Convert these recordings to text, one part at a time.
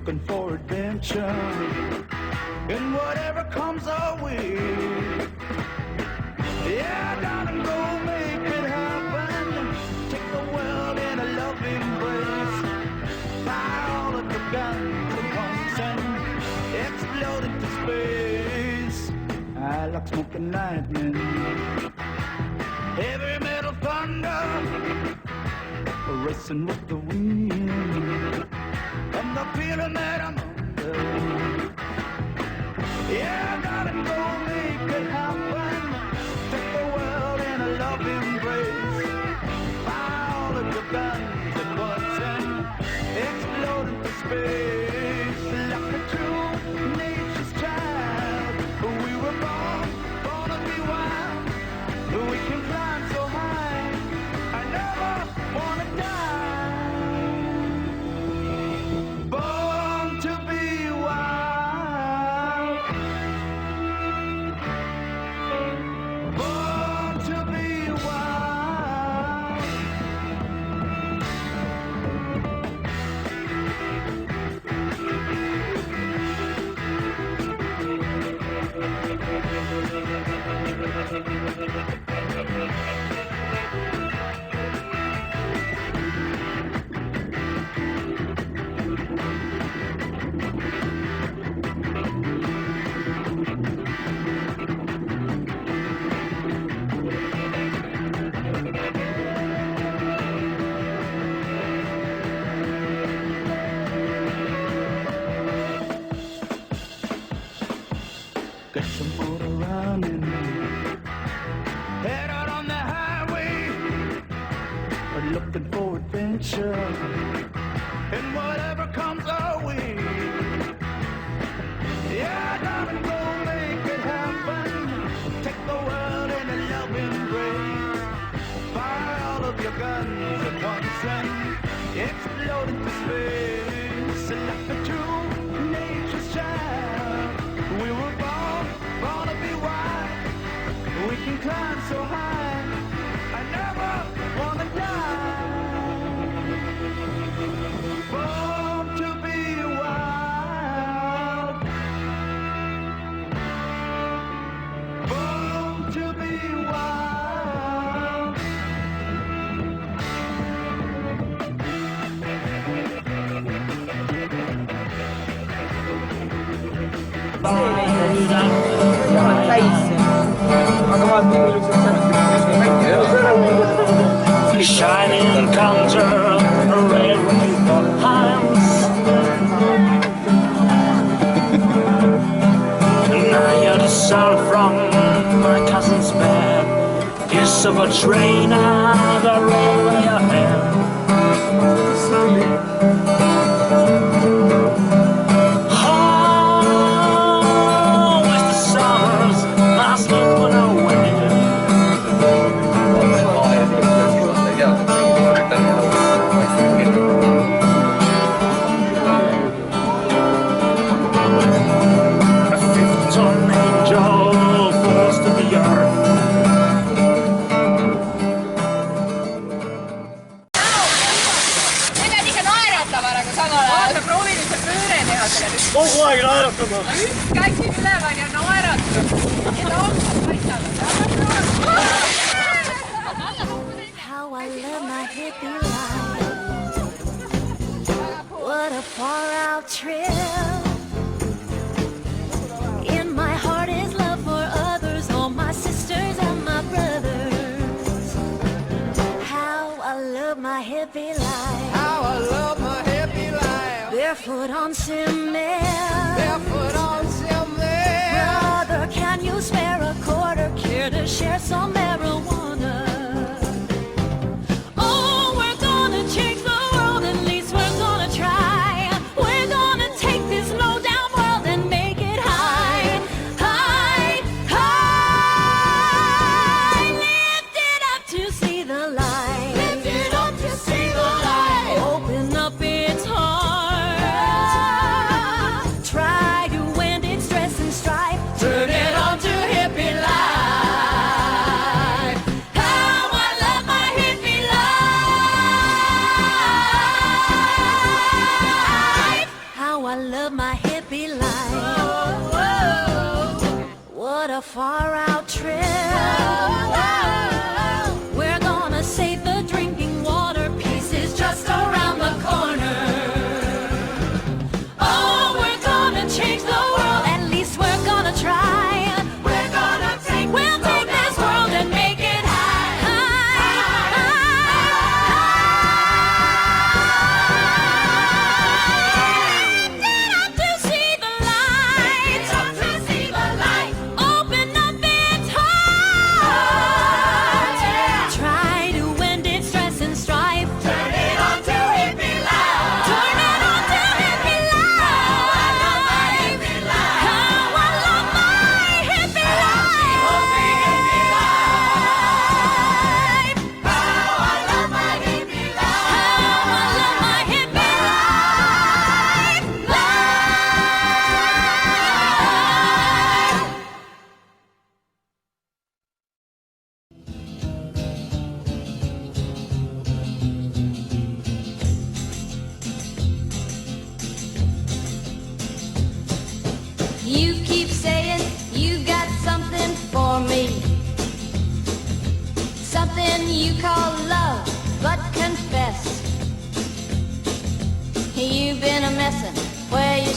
looking for adventure and whatever comes our way. Yeah, darling, go make it happen. Take the world in a loving embrace. Fire all of your guns at once and explode into space. I like smoking lightning, heavy metal thunder, racing with the wind, and the feeling that I'm under. Yeah, darling, go make it happen. Take the world in a loving embrace. Fire all of your guns at once and explode into space. Like a true nature's child, we were born to be wild. We can climb so high, I never wanna die. Born to be wild. Born to be wild. Get some motor running, head out on the highway. We're looking for adventure and whatever comes our way. Yeah, darling, go make it happen. Take the world in a loving embrace. Fire all of your guns at once and explode into space. Like a true nature's child, we were born to be wild. We can climb so high, I never wanna die. Born to be wild. Born to be wild. Shining encounter, red rainbow hands. Now you're the sound from my cousin's bed. Kiss of a train and a railway ahead. Oh, it's the summers, my slipping away. A 50-ton angel falls to the earth. Need ikka naeratama nagu samal ajal. Vaata, proovi nüüd see pööre teha selle. Kogu aeg naeratama. Käisin üleval ja naeratab. Ja tahtnud paistavad. How I love my hippie life. What a far out trip. In my heart is love for others, all my sisters and my brothers. How I love my hippie life. How I love my happy life. Barefoot on cement. Barefoot on cement. Brother, can you spare a quarter? Care to share some marijuana? Oh, we're gonna change the world, at least we're gonna try. We're gonna take this low down world and make it high. High, high. Lift it up to see the light. Lift it up to see the light. Open up its heart. Try to end its stress and strife. Turn it on to hippie life. High.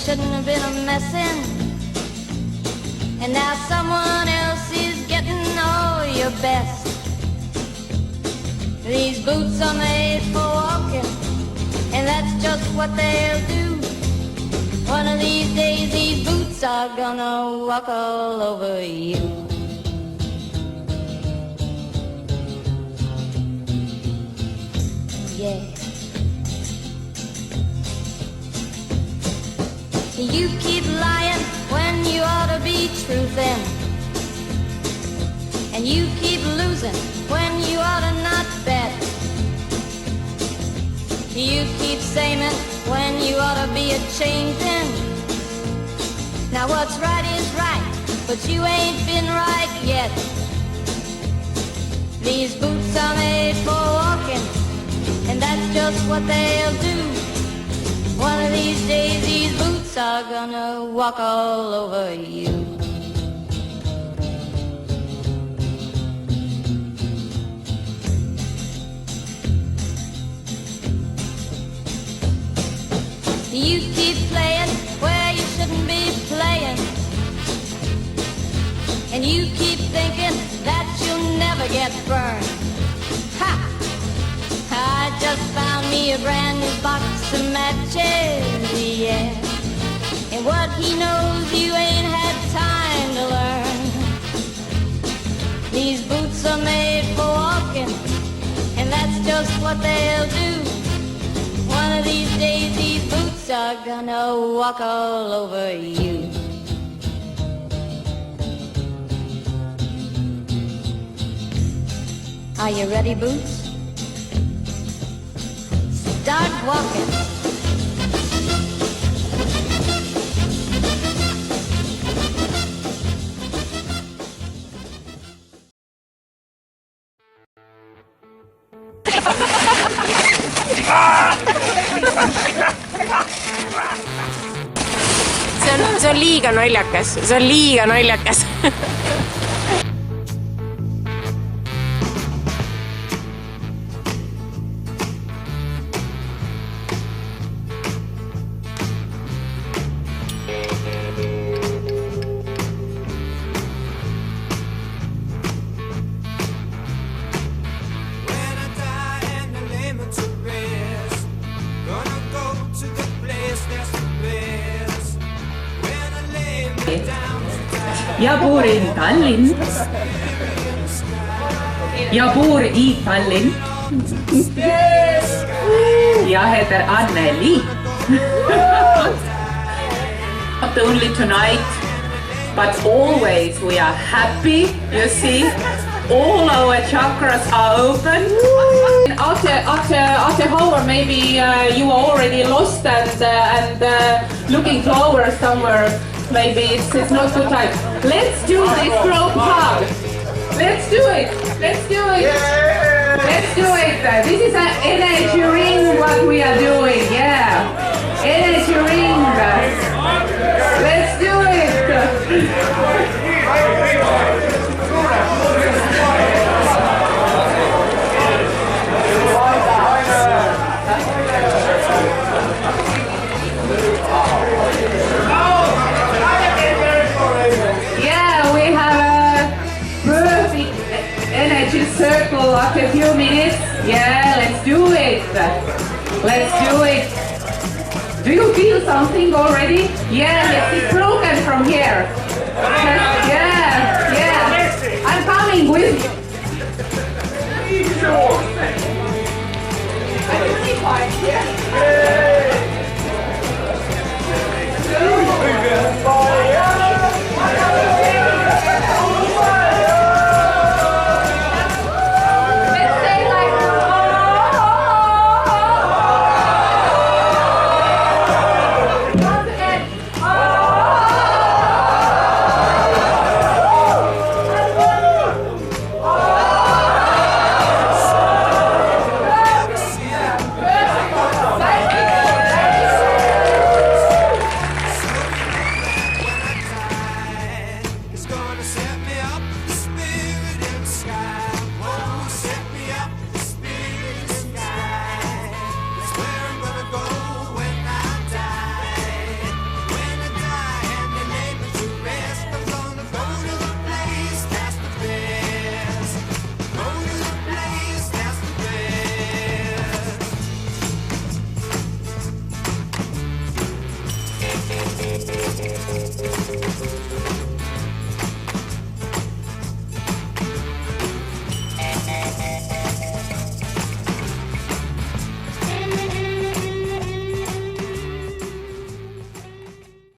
shouldn't have been a messin'. And now someone else is getting all your best. These boots are made for walking, and that's just what they'll do. One of these days these boots are gonna walk all over you. Yeah. You keep lying when you ought to be truthin'. And you keep losing when you ought to not bet. You keep saying when you ought to be a-changin'. Now what's right is right, but you ain't been right yet. These boots are made for walking, and that's just what they'll do. One of these days these boots are gonna walk all over you. You keep playing where you shouldn't be playing. And you keep thinking that you'll never get burned. Ha! I just found me a brand new box of matches, yeah. And what he knows you ain't had time to learn. These boots are made for walking, and that's just what they'll do. One of these days these boots are gonna walk all over you. Are you ready, Boots? Start walking. See on liiga naljakas, see on liiga naljakas. When I die and I lay me to rest, gonna go to the place that's the best. When I lay me down to die, Jag bor i Tallinn. Jag bor i Tallinn. Jag heter Anneli. Not only tonight, but always we are happy, you see. All our chakras are open. After hour, maybe you are already lost and looking forward somewhere. Maybe it's not good time. Let's do this group hug. Let's do it. Let's do it. Let's do it. This is an energy ring. What we are doing? Yeah, energy ring. Let's do it. Yeah, we have a perfect energy circle after a few minutes. Yeah, let's do it. Let's do it. Do you feel something already? Yeah, it's broken from here. Yeah, yeah. I'm coming with you. I can see fine. Yeah.